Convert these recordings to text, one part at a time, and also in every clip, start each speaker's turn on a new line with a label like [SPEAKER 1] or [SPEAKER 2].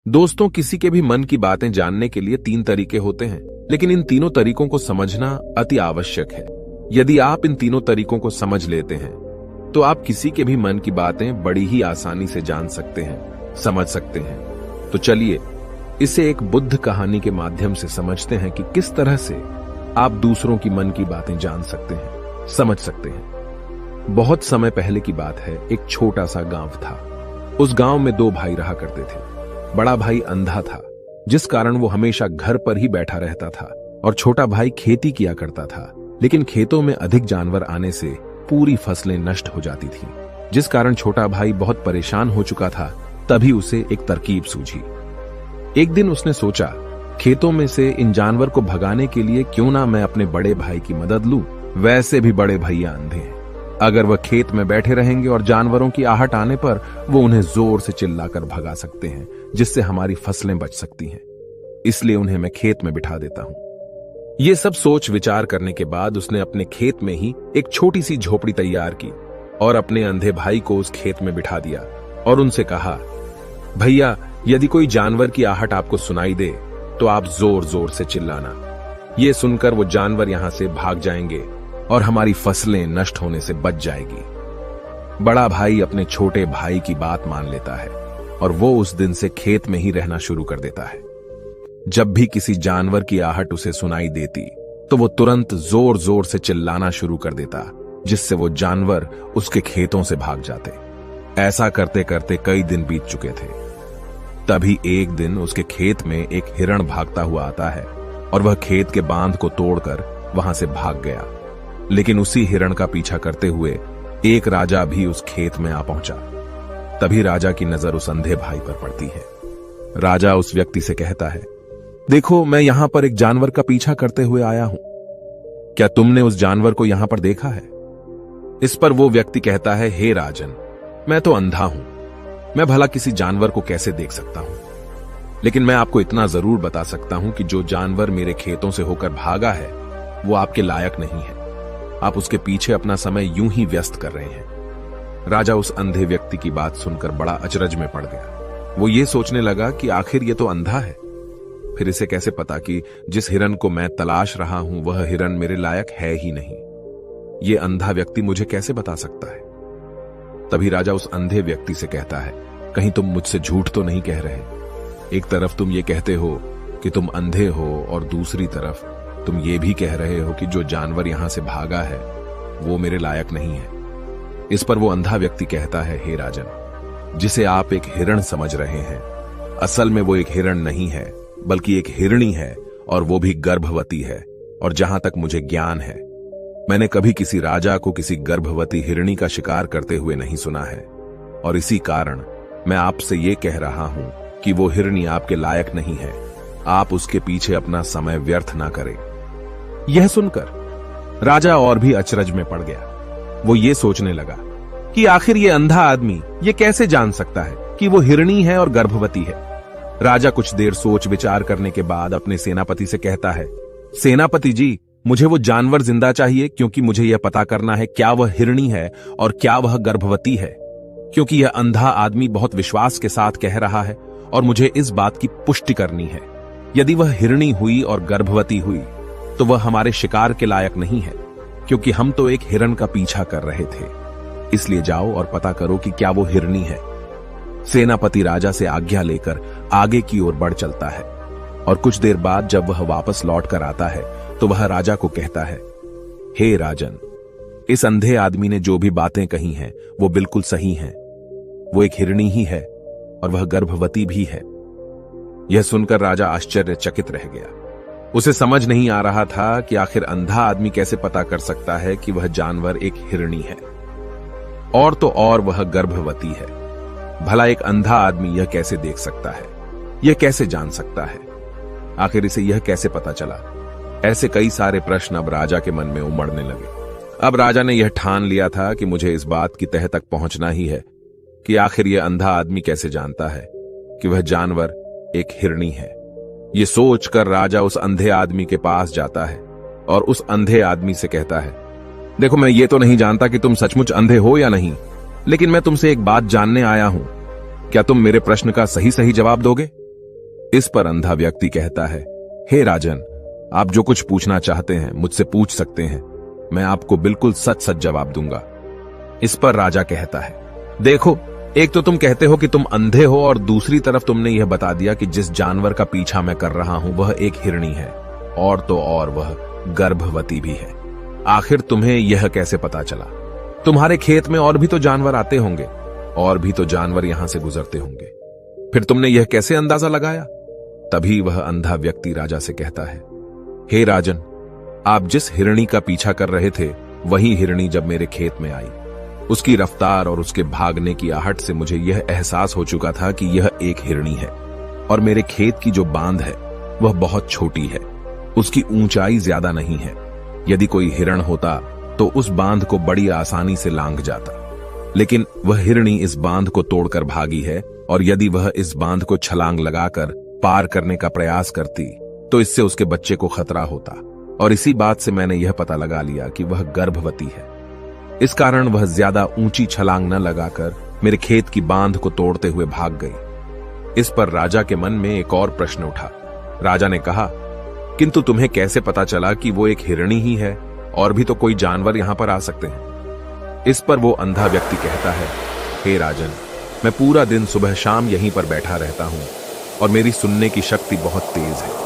[SPEAKER 1] दोस्तों, किसी के भी मन की बातें जानने के लिए 3 तरीके होते हैं, लेकिन इन तीनों तरीकों को समझना अति आवश्यक है। यदि आप इन तीनों तरीकों को समझ लेते हैं, तो आप किसी के भी मन की बातें बड़ी ही आसानी से जान सकते हैं, समझ सकते हैं। तो चलिए इसे एक बुद्ध कहानी के माध्यम से समझते हैं कि किस तरह से आप दूसरों की मन की बातें जान सकते हैं, समझ सकते हैं। बहुत समय पहले की बात है। एक छोटा सा गांव था। उस गांव में 2 भाई रहा करते थे। बड़ा भाई अंधा था, जिस कारण वो हमेशा घर पर ही बैठा रहता था, और छोटा भाई खेती किया करता था। लेकिन खेतों में अधिक जानवर आने से पूरी फसलें नष्ट हो जाती थी, जिस कारण छोटा भाई बहुत परेशान हो चुका था। तभी उसे एक तरकीब सूझी। एक दिन उसने सोचा, खेतों में से इन जानवर को भगाने के लिए क्यों ना मैं अपने बड़े भाई की मदद लूं। वैसे भी बड़े भैया अंधे हैं। अगर वह खेत में बैठे रहेंगे और जानवरों की आहट आने पर वो उन्हें जोर से चिल्लाकर भगा सकते हैं, जिससे हमारी फसलें बच सकती हैं। इसलिए उन्हें मैं खेत में बिठा देता हूं। ये सब सोच विचार करने के बाद उसने अपने खेत में ही एक छोटी सी झोपड़ी तैयार की और अपने अंधे भाई को उस खेत में बिठा दिया और उनसे कहा, भैया, यदि कोई जानवर की आहट आपको सुनाई दे तो आप जोर जोर से चिल्लाना। ये सुनकर वो जानवर यहां से भाग जाएंगे और हमारी फसलें नष्ट होने से बच जाएगी। बड़ा भाई अपने छोटे भाई की बात मान लेता है और वो उस दिन से खेत में ही रहना शुरू कर देता है। जब भी किसी जानवर की आहट उसे सुनाई देती तो वो तुरंत जोर जोर से चिल्लाना शुरू कर देता, जिससे वो जानवर उसके खेतों से भाग जाते। ऐसा करते करते कई दिन बीत चुके थे। तभी एक दिन उसके खेत में एक हिरण भागता हुआ आता है और वह खेत के बांध को तोड़कर वहां से भाग गया। लेकिन उसी हिरण का पीछा करते हुए एक राजा भी उस खेत में आ पहुंचा। तभी राजा की नजर उस अंधे भाई पर पड़ती है। राजा उस व्यक्ति से कहता है, देखो, मैं यहां पर एक जानवर का पीछा करते हुए आया हूं। क्या तुमने उस जानवर को यहां पर देखा है? इस पर वो व्यक्ति कहता है, हे राजन, मैं तो अंधा हूं। मैं भला किसी जानवर को कैसे देख सकता हूं? लेकिन मैं आपको इतना जरूर बता सकता हूं कि जो जानवर मेरे खेतों से होकर भागा है वो आपके लायक नहीं है। आप उसके पीछे अपना समय यूं ही व्यस्त कर रहे हैं। राजा उस अंधे व्यक्ति की बात सुनकर बड़ा अचरज में पड़ गया। वो ये सोचने लगा कि आखिर ये तो अंधा है, फिर इसे कैसे पता कि जिस हिरन को मैं तलाश रहा हूं वह हिरन मेरे लायक है ही नहीं। ये अंधा व्यक्ति मुझे कैसे बता सकता है? तभी राजा उस अंधे व्यक्ति से कहता है, कहीं तुम मुझसे झूठ तो नहीं कह रहे? एक तरफ तुम ये कहते हो कि तुम अंधे हो और दूसरी तरफ तुम ये भी कह रहे हो कि जो जानवर यहां से भागा है वो मेरे लायक नहीं है। इस पर वो अंधा व्यक्ति कहता है, हे राजन, जिसे आप एक हिरण समझ रहे हैं, असल में वो एक हिरण नहीं है, बल्कि एक हिरणी है, और वो भी गर्भवती है। और जहां तक मुझे ज्ञान है, मैंने कभी किसी राजा को किसी गर्भवती हिरणी का शिकार करते हुए नहीं सुना है। और इसी कारण मैं आपसे ये कह रहा हूं कि वो हिरणी आपके लायक नहीं है। आप उसके पीछे अपना समय व्यर्थ ना करें। यह सुनकर राजा और भी अचरज में पड़ गया। वो ये सोचने लगा कि आखिर ये अंधा आदमी ये कैसे जान सकता है कि वो हिरणी है और गर्भवती है। राजा कुछ देर सोच विचार करने के बाद अपने सेनापति से कहता है, सेनापति जी, मुझे वो जानवर जिंदा चाहिए, क्योंकि मुझे यह पता करना है क्या वह हिरणी है और क्या वह गर्भवती है। क्योंकि यह अंधा आदमी बहुत विश्वास के साथ कह रहा है और मुझे इस बात की पुष्टि करनी है। यदि वह हिरणी हुई और गर्भवती हुई तो वह हमारे शिकार के लायक नहीं है, क्योंकि हम तो एक हिरण का पीछा कर रहे थे। इसलिए जाओ और पता करो कि क्या वो हिरणी है। सेनापति राजा से आज्ञा लेकर आगे की ओर बढ़ चलता है और कुछ देर बाद जब वह वापस लौट कर आता है तो वह राजा को कहता है, हे राजन, इस अंधे आदमी ने जो भी बातें कही हैं वो बिल्कुल सही हैं। वो एक हिरणी ही है और वह गर्भवती भी है। यह सुनकर राजा आश्चर्यचकित रह गया। उसे समझ नहीं आ रहा था कि आखिर अंधा आदमी कैसे पता कर सकता है कि वह जानवर एक हिरणी है, और तो और वह गर्भवती है। भला एक अंधा आदमी यह कैसे देख सकता है? यह कैसे जान सकता है? आखिर इसे यह कैसे पता चला? ऐसे कई सारे प्रश्न अब राजा के मन में उमड़ने लगे। अब राजा ने यह ठान लिया था कि मुझे इस बात की तह तक पहुंचना ही है कि आखिर यह अंधा आदमी कैसे जानता है कि वह जानवर एक हिरणी है। ये सोचकर राजा उस अंधे आदमी के पास जाता है और उस अंधे आदमी से कहता है, देखो, मैं ये तो नहीं जानता कि तुम सचमुच अंधे हो या नहीं, लेकिन मैं तुमसे एक बात जानने आया हूं। क्या तुम मेरे प्रश्न का सही सही जवाब दोगे? इस पर अंधा व्यक्ति कहता है, हे राजन, आप जो कुछ पूछना चाहते हैं मुझसे पूछ सकते हैं, मैं आपको बिल्कुल सच सच जवाब दूंगा। इस पर राजा कहता है, देखो, एक तो तुम कहते हो कि तुम अंधे हो और दूसरी तरफ तुमने यह बता दिया कि जिस जानवर का पीछा मैं कर रहा हूं वह एक हिरणी है, और तो और वह गर्भवती भी है। आखिर तुम्हें यह कैसे पता चला? तुम्हारे खेत में और भी तो जानवर आते होंगे, और भी तो जानवर यहां से गुजरते होंगे, फिर तुमने यह कैसे अंदाजा लगाया? तभी वह अंधा व्यक्ति राजा से कहता है, हे राजन, आप जिस हिरणी का पीछा कर रहे थे वही हिरणी जब मेरे खेत में आई, उसकी रफ्तार और उसके भागने की आहट से मुझे यह एहसास हो चुका था कि यह एक हिरणी है, और मेरे खेत की जो बांध है वह बहुत छोटी है, उसकी ऊंचाई ज्यादा नहीं है। यदि कोई हिरण होता तो उस बांध को बड़ी आसानी से लांघ जाता, लेकिन वह हिरणी इस बांध को तोड़कर भागी है, और यदि वह इस बांध को छलांग लगाकर पार करने का प्रयास करती तो इससे उसके बच्चे को खतरा होता, और इसी बात से मैंने यह पता लगा लिया कि वह गर्भवती है। इस कारण वह ज्यादा ऊंची छलांग न लगाकर मेरे खेत की बांध को तोड़ते हुए भाग गई। इस पर राजा के मन में एक और प्रश्न उठा। राजा ने कहा, किंतु तुम्हें कैसे पता चला कि वो एक हिरणी ही है, और भी तो कोई जानवर यहां पर आ सकते हैं? इस पर वो अंधा व्यक्ति कहता है, हे राजन, मैं पूरा दिन सुबह शाम यहीं पर बैठा रहता हूं, और मेरी सुनने की शक्ति बहुत तेज है।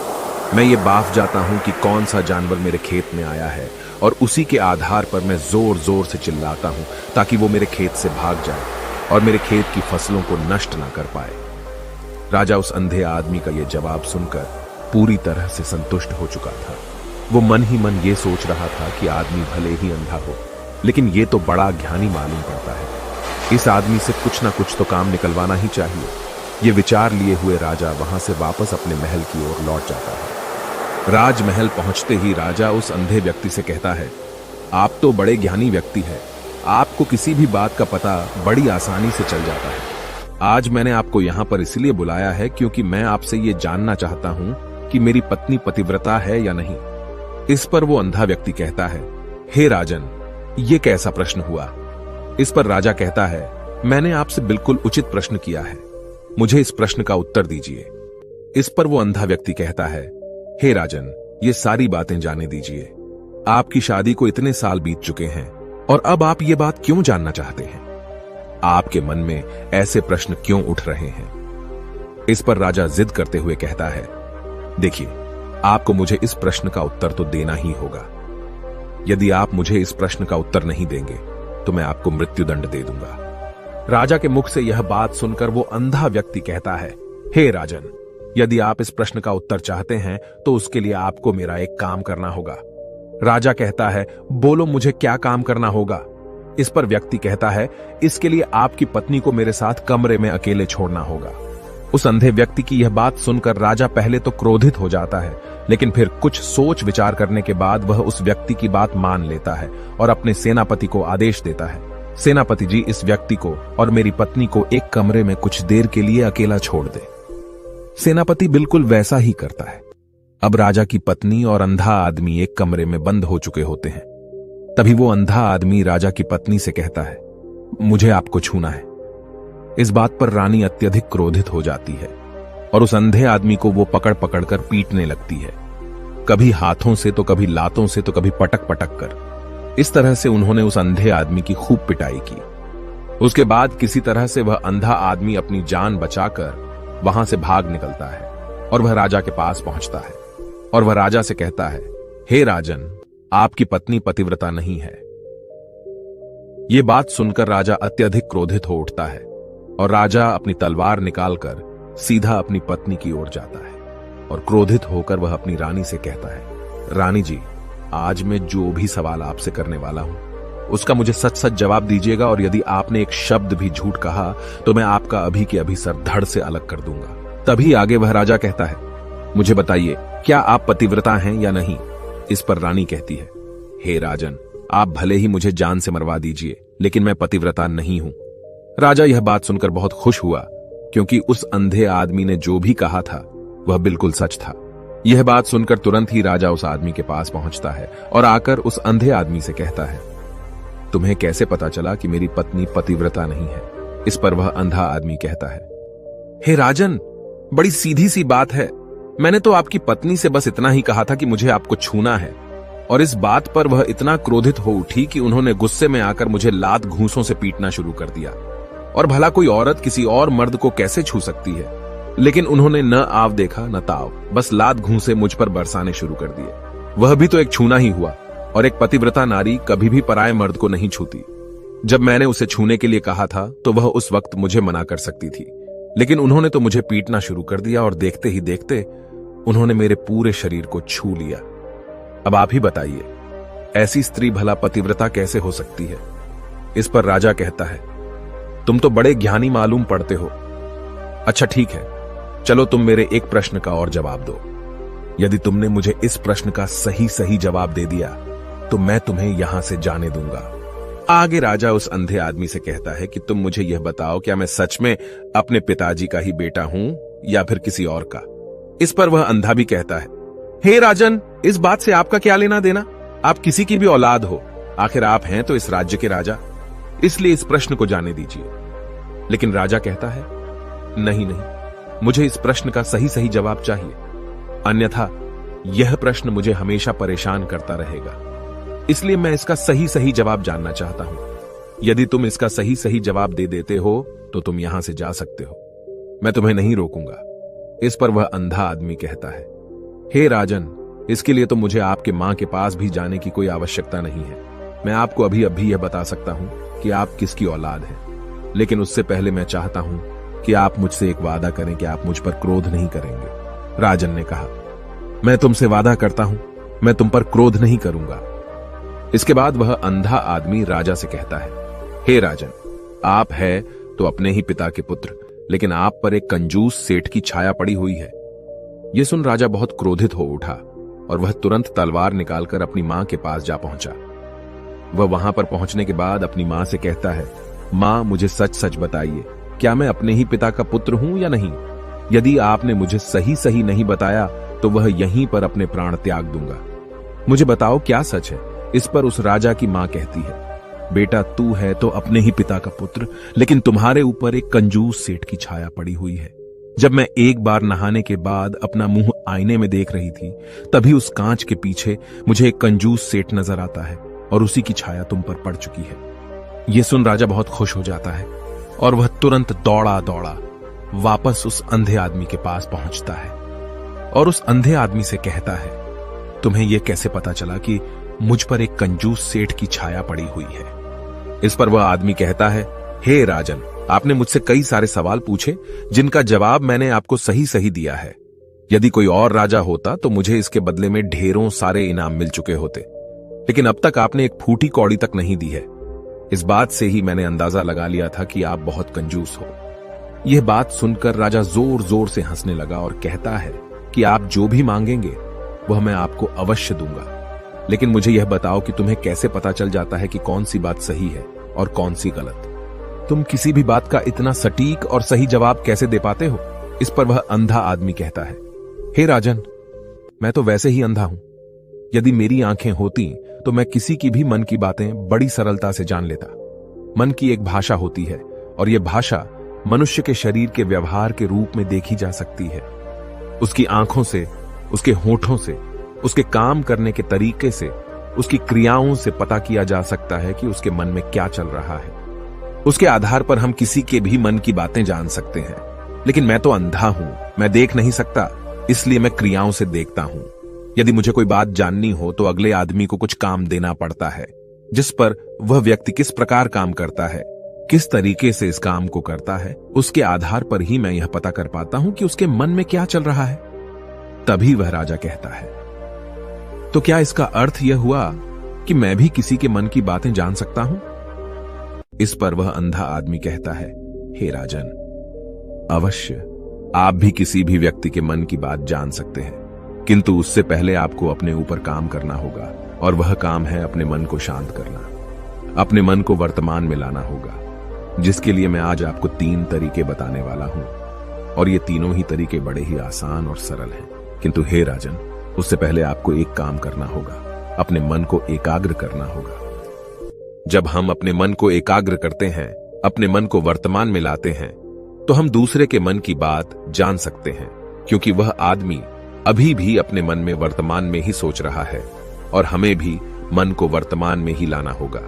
[SPEAKER 1] मैं ये बाफ जाता हूं कि कौन सा जानवर मेरे खेत में आया है, और उसी के आधार पर मैं जोर जोर से चिल्लाता हूं ताकि वो मेरे खेत से भाग जाए और मेरे खेत की फसलों को नष्ट ना कर पाए। राजा उस अंधे आदमी का यह जवाब सुनकर पूरी तरह से संतुष्ट हो चुका था। वो मन ही मन ये सोच रहा था कि आदमी भले ही अंधा हो, लेकिन ये तो बड़ा ज्ञानी मालूम पड़ता है, इस आदमी से कुछ ना कुछ तो काम निकलवाना ही चाहिए। ये विचार लिए हुए राजा वहां से वापस अपने महल की ओर लौट जाता है। राजमहल पहुंचते ही राजा उस अंधे व्यक्ति से कहता है, आप तो बड़े ज्ञानी व्यक्ति हैं, आपको किसी भी बात का पता बड़ी आसानी से चल जाता है। आज मैंने आपको यहां पर इसलिए बुलाया है क्योंकि मैं आपसे ये जानना चाहता हूं कि मेरी पत्नी पतिव्रता है या नहीं। इस पर वो अंधा व्यक्ति कहता है, हे राजन, ये कैसा प्रश्न हुआ? इस पर राजा कहता है, मैंने आपसे बिल्कुल उचित प्रश्न किया है, मुझे इस प्रश्न का उत्तर दीजिए। इस पर वो अंधा व्यक्ति कहता है, हे राजन, ये सारी बातें जाने दीजिए। आपकी शादी को इतने साल बीत चुके हैं, और अब आप ये बात क्यों जानना चाहते हैं? आपके मन में ऐसे प्रश्न क्यों उठ रहे हैं? इस पर राजा जिद करते हुए कहता है, देखिए, आपको मुझे इस प्रश्न का उत्तर तो देना ही होगा। यदि आप मुझे इस प्रश्न का उत्तर नहीं देंगे तो मैं आपको मृत्युदंड दे दूंगा। राजा के मुख से यह बात सुनकर वो अंधा व्यक्ति कहता है, हे राजन, यदि आप इस प्रश्न का उत्तर चाहते हैं तो उसके लिए आपको मेरा एक काम करना होगा। राजा कहता है, बोलो, मुझे क्या काम करना होगा? इस पर व्यक्ति कहता है, इसके लिए आपकी पत्नी को मेरे साथ कमरे में अकेले छोड़ना होगा। उस अंधे व्यक्ति की यह बात सुनकर राजा पहले तो क्रोधित हो जाता है, लेकिन फिर कुछ सोच विचार करने के बाद वह उस व्यक्ति की बात मान लेता है और अपने सेनापति को आदेश देता है, सेनापति जी, इस व्यक्ति को और मेरी पत्नी को एक कमरे में कुछ देर के लिए अकेला छोड़ दे। सेनापति बिल्कुल वैसा ही करता है। अब राजा की पत्नी और अंधा आदमी एक कमरे में बंद हो चुके होते हैं। तभी वो अंधा आदमी राजा की पत्नी से कहता है, मुझे आपको छूना है। इस बात पर रानी अत्यधिक क्रोधित हो जाती है और उस अंधे आदमी को वो पकड़ पकड़ कर पीटने लगती है, कभी हाथों से तो कभी लातों से तो कभी पटक पटक कर। इस तरह से उन्होंने उस अंधे आदमी की खूब पिटाई की। उसके बाद किसी तरह से वह अंधा आदमी अपनी जान बचाकर वहां से भाग निकलता है और वह राजा के पास पहुंचता है और वह राजा से कहता है, हे राजन, आपकी पत्नी पतिव्रता नहीं है। यह बात सुनकर राजा अत्यधिक क्रोधित हो उठता है और राजा अपनी तलवार निकालकर सीधा अपनी पत्नी की ओर जाता है और क्रोधित होकर वह अपनी रानी से कहता है, रानी जी, आज मैं जो भी सवाल आपसे करने वाला हूं उसका मुझे सच सच जवाब दीजिएगा, और यदि आपने एक शब्द भी झूठ कहा तो मैं आपका अभी के अभी सर धड़ से अलग कर दूंगा। तभी आगे वह राजा कहता है, मुझे बताइए, क्या आप पतिव्रता हैं या नहीं? इस पर रानी कहती है, हे राजन, आप भले ही मुझे जान से मरवा दीजिए, लेकिन मैं पतिव्रता नहीं हूं। राजा यह बात सुनकर बहुत खुश हुआ, क्योंकि उस अंधे आदमी ने जो भी कहा था वह बिल्कुल सच था। यह बात सुनकर तुरंत ही राजा उस आदमी के पास पहुंचता है और आकर उस अंधे आदमी से कहता है, तुम्हें कैसे पता चला कि मेरी पत्नी पतिव्रता नहीं है? इस पर वह अंधा आदमी कहता है, हे राजन, बड़ी सीधी सी बात है। मैंने तो आपकी पत्नी से बस इतना ही कहा था कि मुझे आपको छूना है, और इस बात पर वह इतना क्रोधित हो उठी कि उन्होंने गुस्से में आकर मुझे लात घूंसों से पीटना शुरू कर दिया। और भला कोई औरत किसी और मर्द को कैसे छू सकती है? लेकिन उन्होंने न आव देखा न ताव, बस लात घूंसे मुझ पर बरसाने शुरू कर दिए। वह भी तो एक छूना ही हुआ, और एक पतिव्रता नारी कभी भी पराये मर्द को नहीं छूती। जब मैंने उसे छूने के लिए कहा था तो वह उस वक्त मुझे मना कर सकती थी, लेकिन उन्होंने तो मुझे पीटना शुरू कर दिया, और देखते ही देखते उन्होंने मेरे पूरे शरीर को छू लिया। अब आप ही बताइए, ऐसी स्त्री भला पतिव्रता कैसे हो सकती है? इस पर राजा कहता है, तुम तो बड़े ज्ञानी मालूम पड़ते हो। अच्छा ठीक है, चलो तुम मेरे एक प्रश्न का और जवाब दो। यदि तुमने मुझे इस प्रश्न का सही सही जवाब दे दिया तो मैं तुम्हें यहां से जाने दूंगा। आगे राजा उस अंधे आदमी से कहता है कि तुम मुझे यह बताओ, क्या मैं सच में अपने पिताजी का ही बेटा हूं या फिर किसी और का? इस पर वह अंधा भी कहता है, हे राजन, इस बात से आपका क्या लेना देना? आप किसी की भी औलाद हो, आखिर आप हैं तो इस राज्य के राजा, इसलिए इस प्रश्न को जाने दीजिए। लेकिन राजा कहता है, नहीं नहीं, मुझे इस प्रश्न का सही सही जवाब चाहिए, अन्यथा यह प्रश्न मुझे हमेशा परेशान करता रहेगा। इसलिए मैं इसका सही सही जवाब जानना चाहता हूं। यदि तुम इसका सही सही जवाब दे देते हो तो तुम यहां से जा सकते हो, मैं तुम्हें नहीं रोकूंगा। इस पर वह अंधा आदमी कहता है, हे राजन, इसके लिए तो मुझे आपके मां के पास भी जाने की कोई आवश्यकता नहीं है। मैं आपको अभी अभी यह बता सकता हूं कि आप किसकी औलाद हैं, लेकिन उससे पहले मैं चाहता हूं कि आप मुझसे एक वादा करें कि आप मुझ पर क्रोध नहीं करेंगे। राजन ने कहा, मैं तुमसे वादा करता हूं, मैं तुम पर क्रोध नहीं करूंगा। इसके बाद वह अंधा आदमी राजा से कहता है, हे राजन, आप है तो अपने ही पिता के पुत्र, लेकिन आप पर एक कंजूस सेठ की छाया पड़ी हुई है। यह सुन राजा बहुत क्रोधित हो उठा और वह तुरंत तलवार निकालकर अपनी मां के पास जा पहुंचा। वह वहां पर पहुंचने के बाद अपनी मां से कहता है, मां, मुझे सच सच बताइए, क्या मैं अपने ही पिता का पुत्र हूं या नहीं? यदि आपने मुझे सही सही नहीं बताया तो वह यहीं पर अपने प्राण त्याग दूंगा। मुझे बताओ, क्या सच है? इस पर उस राजा की मां कहती है, बेटा, तू है तो अपने ही पिता का पुत्र, लेकिन तुम्हारे ऊपर एक कंजूस सेठ की छाया पड़ी हुई है। जब मैं एक बार नहाने के बाद अपना मुंह आईने में देख रही थी, तभी उस कांच के पीछे मुझे एक कंजूस सेठ नजर आता है और उसी की छाया तुम पर पड़ चुकी है। यह सुन राजा बहुत खुश हो जाता है और वह तुरंत दौड़ा दौड़ा वापस उस अंधे आदमी के पास पहुंचता है और उस अंधे आदमी से कहता है, तुम्हें यह कैसे पता चला कि मुझ पर एक कंजूस सेठ की छाया पड़ी हुई है? इस पर वह आदमी कहता है, हे राजन, आपने मुझसे कई सारे सवाल पूछे जिनका जवाब मैंने आपको सही सही दिया है। यदि कोई और राजा होता तो मुझे इसके बदले में ढेरों सारे इनाम मिल चुके होते, लेकिन अब तक आपने एक फूटी कौड़ी तक नहीं दी है। इस बात से ही मैंने अंदाजा लगा लिया था कि आप बहुत कंजूस हो। यह बात सुनकर राजा जोर जोर से हंसने लगा और कहता है कि आप जो भी मांगेंगे वह मैं आपको अवश्य दूंगा, लेकिन मुझे यह बताओ कि तुम्हें कैसे पता चल जाता है कि कौन सी बात सही है और कौन सी गलत? तुम किसी भी बात का इतना सटीक और सही जवाब कैसे दे पाते हो? इस पर वह अंधा आदमी कहता है, हे राजन, मैं तो वैसे ही अंधा हूं। यदि मेरी आंखें होती तो मैं किसी की भी मन की बातें बड़ी सरलता से जान लेता। मन की एक भाषा होती है और यह भाषा मनुष्य के शरीर के व्यवहार के रूप में देखी जा सकती है। उसकी आंखों से, उसके होठों से, उसके काम करने के तरीके से, उसकी क्रियाओं से पता किया जा सकता है कि उसके मन में क्या चल रहा है। उसके आधार पर हम किसी के भी मन की बातें जान सकते हैं। लेकिन मैं तो अंधा हूं, मैं देख नहीं सकता, इसलिए मैं क्रियाओं से देखता हूं। यदि मुझे कोई बात जाननी हो तो अगले आदमी को कुछ काम देना पड़ता है, जिस पर वह व्यक्ति किस प्रकार काम करता है, किस तरीके से इस काम को करता है, उसके आधार पर ही मैं यह पता कर पाता हूं कि उसके मन में क्या चल रहा है। तभी वह राजा कहता है, तो क्या इसका अर्थ यह हुआ कि मैं भी किसी के मन की बातें जान सकता हूं? इस पर वह अंधा आदमी कहता है, हे राजन, अवश्य आप भी किसी भी व्यक्ति के मन की बात जान सकते हैं, किंतु उससे पहले आपको अपने ऊपर काम करना होगा, और वह काम है अपने मन को शांत करना, अपने मन को वर्तमान में लाना होगा, जिसके लिए मैं आज आपको 3 तरीके बताने वाला हूं। और ये तीनों ही तरीके बड़े ही आसान और सरल हैं। किंतु हे राजन, उससे पहले आपको एक काम करना होगा, अपने मन को एकाग्र करना होगा। जब हम अपने मन को एकाग्र करते हैं, अपने मन को वर्तमान में लाते हैं, तो हम दूसरे के मन की बात जान सकते हैं, क्योंकि वह आदमी अभी भी अपने मन में वर्तमान में ही सोच रहा है और हमें भी मन को वर्तमान में ही लाना होगा।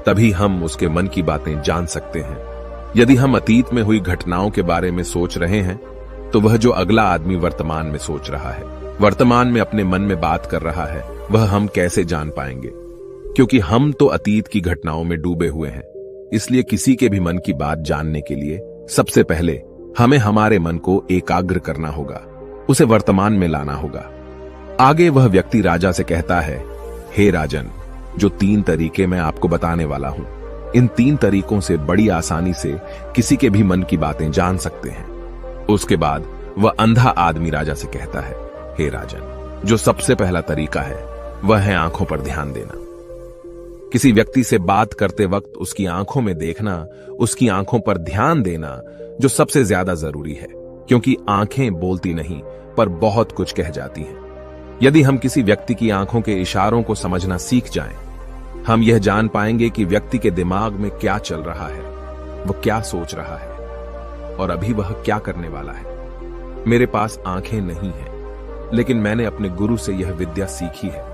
[SPEAKER 1] तभी हम उसके मन की बातें जान सकते हैं। यदि हम अतीत में हुई घटनाओं के बारे में सोच रहे हैं, तो वह जो अगला आदमी वर्तमान में सोच रहा है, वर्तमान में अपने मन में बात कर रहा है, वह हम कैसे जान पाएंगे? क्योंकि हम तो अतीत की घटनाओं में डूबे हुए हैं। इसलिए किसी के भी मन की बात जानने के लिए सबसे पहले हमें हमारे मन को एकाग्र करना होगा, उसे वर्तमान में लाना होगा। आगे वह व्यक्ति राजा से कहता है, हे राजन, जो 3 तरीके मैं आपको बताने वाला हूं, इन 3 तरीकों से बड़ी आसानी से किसी के भी मन की बातें जान सकते हैं। उसके बाद वह अंधा आदमी राजा से कहता है, हे राजन, जो सबसे पहला तरीका है वह है आंखों पर ध्यान देना। किसी व्यक्ति से बात करते वक्त उसकी आंखों में देखना, उसकी आंखों पर ध्यान देना जो सबसे ज्यादा जरूरी है, क्योंकि आंखें बोलती नहीं पर बहुत कुछ कह जाती हैं। यदि हम किसी व्यक्ति की आंखों के इशारों को समझना सीख जाएं, हम यह जान पाएंगे कि व्यक्ति के दिमाग में क्या चल रहा है, वह क्या सोच रहा है और अभी वह क्या करने वाला है। मेरे पास आंखें नहीं हैं, लेकिन मैंने अपने गुरु से यह विद्या सीखी है,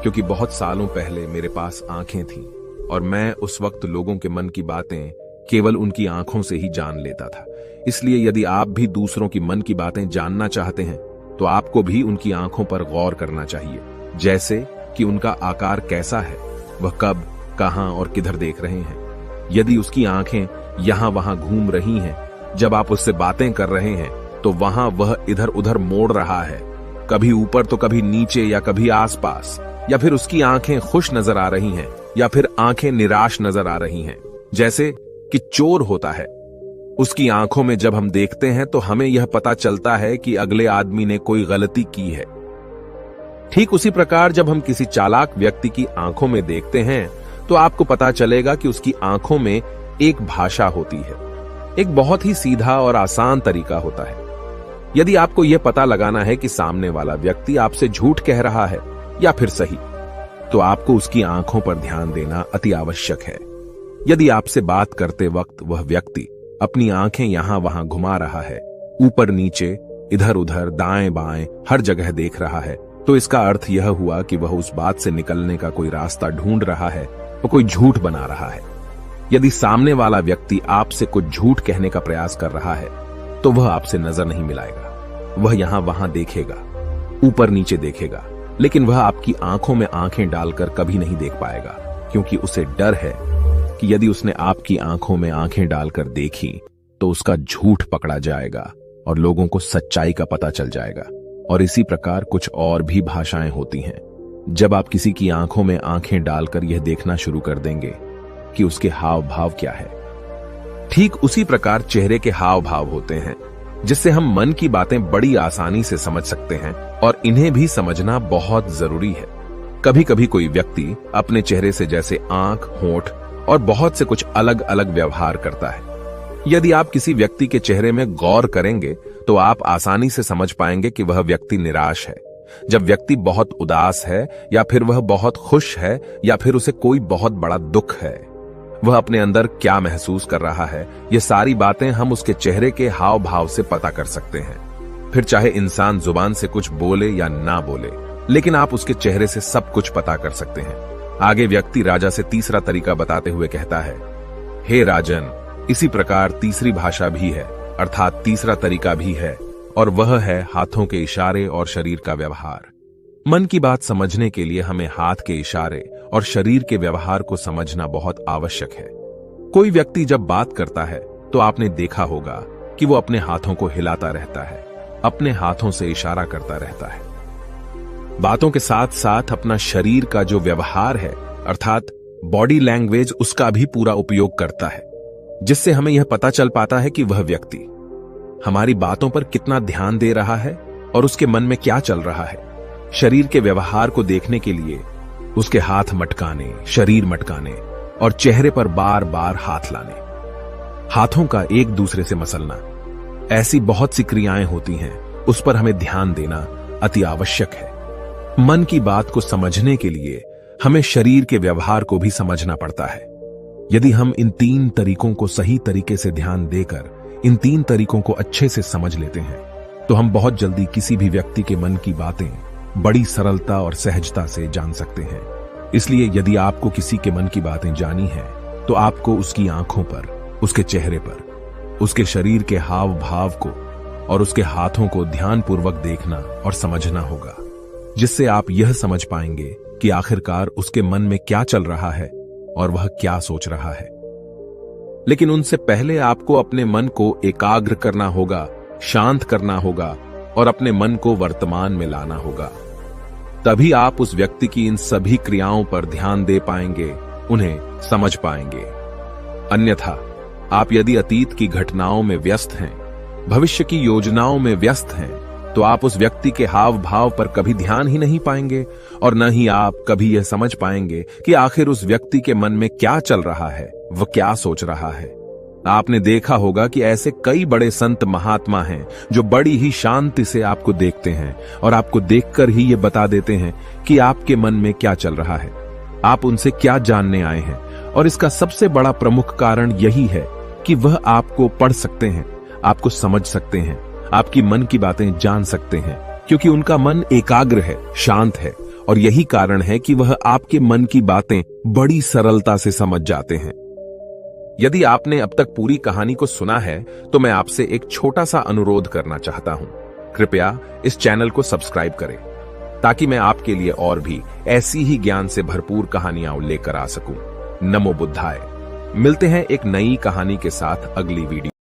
[SPEAKER 1] क्योंकि बहुत सालों पहले मेरे पास आंखें थीं और मैं उस वक्त लोगों के मन की बातें केवल उनकी आंखों से ही जान लेता था। इसलिए यदि आप भी दूसरों की मन की बातें जानना चाहते हैं, तो आपको भी उनकी आंखों पर गौर करना चाहिए, जैसे कि उनका आकार कैसा है, वह कब, कहां और किधर देख रहे हैं। यदि उसकी आंखें यहां वहां घूम रही हैं, जब आप उससे बातें कर रहे हैं, तो वहां वह इधर उधर मोड़ रहा है, कभी ऊपर तो कभी नीचे या कभी आसपास, या फिर उसकी आंखें खुश नजर आ रही हैं या फिर आंखें निराश नजर आ रही हैं, जैसे कि चोर होता है। उसकी आंखों में जब हम देखते हैं तो हमें यह पता चलता है कि अगले आदमी ने कोई गलती की है। ठीक उसी प्रकार जब हम किसी चालाक व्यक्ति की आंखों में देखते हैं, तो आपको पता चलेगा कि उसकी आंखों में एक भाषा होती है। एक बहुत ही सीधा और आसान तरीका होता है। यदि आपको यह पता लगाना है कि सामने वाला व्यक्ति आपसे झूठ कह रहा है या फिर सही, तो आपको उसकी आंखों पर ध्यान देना अति आवश्यक है। यदि आपसे बात करते वक्त वह व्यक्ति अपनी आंखें यहां वहां घुमा रहा है, ऊपर नीचे, इधर उधर, दाएं बाएं, हर जगह देख रहा है, तो इसका अर्थ यह हुआ कि वह उस बात से निकलने का कोई रास्ता ढूंढ रहा है, वो कोई झूठ बना रहा है। यदि सामने वाला व्यक्ति आपसे कुछ झूठ कहने का प्रयास कर रहा है, तो वह आपसे नजर नहीं मिलाएगा। वह यहां वहां देखेगा, ऊपर नीचे देखेगा, लेकिन वह आपकी आंखों में आंखें डालकर कभी नहीं देख पाएगा, क्योंकि उसे डर है कि यदि उसने आपकी आंखों में आंखें डालकर देखी तो उसका झूठ पकड़ा जाएगा और लोगों को सच्चाई का पता चल जाएगा। और इसी प्रकार कुछ और भी भाषाएं होती हैं। जब आप किसी की आंखों में आंखें डालकर यह देखना शुरू कर देंगे कि उसके हाव भाव क्या है, ठीक उसी प्रकार चेहरे के हाव भाव होते हैं, जिससे हम मन की बातें बड़ी आसानी से समझ सकते हैं और इन्हें भी समझना बहुत जरूरी है। कभी कभी कोई व्यक्ति अपने चेहरे से जैसे आंख, होंठ और बहुत से कुछ अलग अलग व्यवहार करता है। यदि आप किसी व्यक्ति के चेहरे में गौर करेंगे तो आप आसानी से समझ पाएंगे कि वह व्यक्ति निराश है, जब व्यक्ति बहुत उदास है, या फिर वह बहुत खुश है, या फिर उसे कोई बहुत बड़ा दुख है। वह अपने अंदर क्या महसूस कर रहा है, ये सारी बातें हम उसके चेहरे के हाव भाव से पता कर सकते हैं। फिर चाहे इंसान जुबान से कुछ बोले या ना बोले, लेकिन आप उसके चेहरे से सब कुछ पता कर सकते हैं। आगे व्यक्ति राजा से तीसरा तरीका बताते हुए कहता है, हे राजन, इसी प्रकार तीसरी भाषा भी है, अर्थात तीसरा तरीका भी है, और वह है हाथों के इशारे और शरीर का व्यवहार। मन की बात समझने के लिए हमें हाथ के इशारे और शरीर के व्यवहार को समझना बहुत आवश्यक है। कोई व्यक्ति जब बात करता है तो आपने देखा होगा कि वो अपने हाथों को हिलाता रहता है, अपने हाथों से इशारा करता रहता है। बातों के साथ साथ अपना शरीर का जो व्यवहार है, अर्थात बॉडी लैंग्वेज, उसका भी पूरा उपयोग करता है, जिससे हमें यह पता चल पाता है कि वह व्यक्ति हमारी बातों पर कितना ध्यान दे रहा है और उसके मन में क्या चल रहा है। शरीर के व्यवहार को देखने के लिए उसके हाथ मटकाने, शरीर मटकाने और चेहरे पर बार बार हाथ लाने, हाथों का एक दूसरे से मसलना, ऐसी बहुत सी क्रियाएं होती हैं, उस पर हमें ध्यान देना अति आवश्यक है। मन की बात को समझने के लिए हमें शरीर के व्यवहार को भी समझना पड़ता है। यदि हम इन 3 तरीकों को सही तरीके से ध्यान देकर इन 3 तरीकों को अच्छे से समझ लेते हैं तो हम बहुत जल्दी किसी भी व्यक्ति के मन की बातें बड़ी सरलता और सहजता से जान सकते हैं। इसलिए यदि आपको किसी के मन की बातें जानी है तो आपको उसकी आंखों पर, उसके चेहरे पर, उसके शरीर के हाव भाव को और उसके हाथों को ध्यानपूर्वक देखना और समझना होगा, जिससे आप यह समझ पाएंगे कि आखिरकार उसके मन में क्या चल रहा है और वह क्या सोच रहा है। लेकिन उनसे पहले आपको अपने मन को एकाग्र करना होगा, शांत करना होगा और अपने मन को वर्तमान में लाना होगा। तभी आप उस व्यक्ति की इन सभी क्रियाओं पर ध्यान दे पाएंगे, उन्हें समझ पाएंगे। अन्यथा आप यदि अतीत की घटनाओं में व्यस्त हैं, भविष्य की योजनाओं में व्यस्त हैं, तो आप उस व्यक्ति के हाव भाव पर कभी ध्यान ही नहीं पाएंगे और न ही आप कभी यह समझ पाएंगे कि आखिर उस व्यक्ति के मन में क्या चल रहा है, वह क्या सोच रहा है। आपने देखा होगा कि ऐसे कई बड़े संत महात्मा हैं जो बड़ी ही शांति से आपको देखते हैं और आपको देखकर ही ये बता देते हैं कि आपके मन में क्या चल रहा है, आप उनसे क्या जानने आए हैं। और इसका सबसे बड़ा प्रमुख कारण यही है कि वह आपको पढ़ सकते हैं, आपको समझ सकते हैं, आपकी मन की बातें जान सकते हैं, क्योंकि उनका मन एकाग्र है, शांत है और यही कारण है कि वह आपके मन की बातें बड़ी सरलता से समझ जाते हैं। यदि आपने अब तक पूरी कहानी को सुना है तो मैं आपसे एक छोटा सा अनुरोध करना चाहता हूं। कृपया इस चैनल को सब्सक्राइब करें ताकि मैं आपके लिए और भी ऐसी ही ज्ञान से भरपूर कहानियां लेकर आ सकूं। नमो बुद्धाय। मिलते हैं एक नई कहानी के साथ अगली वीडियो।